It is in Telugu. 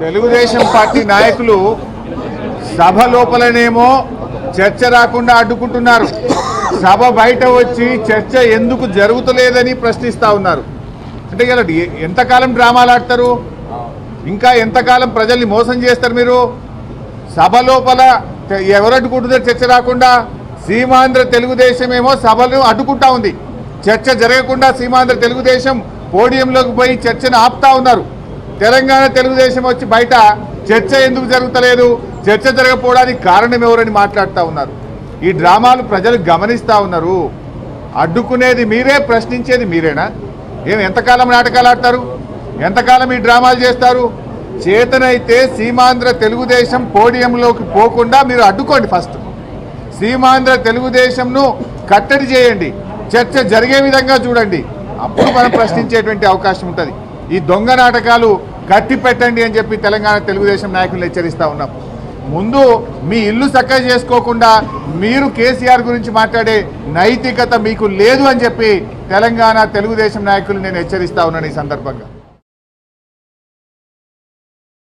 తెలుగుదేశం పార్టీ నాయకులు సభ లోపలనేమో చర్చ రాకుండా అడ్డుకుంటున్నారు. సభ బయట వచ్చి చర్చ ఎందుకు జరుగుతలేదని ప్రశ్నిస్తూ ఉన్నారు. అంటే ఇలా ఎంతకాలం డ్రామాలు ఆడతారు? ఇంకా ఎంతకాలం ప్రజల్ని మోసం చేస్తారు మీరు? సభ లోపల ఎవరు అడ్డుకుంటున్నారు చర్చ రాకుండా? సీమాంధ్ర తెలుగుదేశం ఏమో సభను అడ్డుకుంటా ఉంది. చర్చ జరగకుండా సీమాంధ్ర తెలుగుదేశం పోడియంలోకి పోయి చర్చను ఆపుతా ఉన్నారు. తెలంగాణ తెలుగుదేశం వచ్చి బయట చర్చ ఎందుకు జరుగుతలేదు, చర్చ జరగకపోవడానికి కారణం ఎవరని మాట్లాడుతూ ఉన్నారు. ఈ డ్రామాలు ప్రజలు గమనిస్తూ ఉన్నారు. అడ్డుకునేది మీరే, ప్రశ్నించేది మీరేనా? ఎంతకాలం నాటకాలు ఆడతారు? ఎంతకాలం ఈ డ్రామాలు చేస్తారు? చేతనైతే సీమాంధ్ర తెలుగుదేశం పోడియంలోకి పోకుండా మీరు అడ్డుకోండి. ఫస్ట్ సీమాంధ్ర తెలుగుదేశంను కట్టడి చేయండి, చర్చ జరిగే విధంగా చూడండి. అప్పుడు మనం ప్రశ్నించేటువంటి అవకాశం ఉంటుంది. ఈ దొంగ నాటకాలు కట్టి పెట్టండి అని చెప్పి తెలంగాణ తెలుగుదేశం నాయకులు హెచ్చరిస్తూ ఉన్నాం. ముందు మీ ఇల్లు చక్కగా చేసుకోకుండా మీరు కేసీఆర్ గురించి మాట్లాడే నైతికత మీకు లేదు అని చెప్పి తెలంగాణ తెలుగుదేశం నాయకులు నేను హెచ్చరిస్తా ఉన్నాను ఈ సందర్భంగా.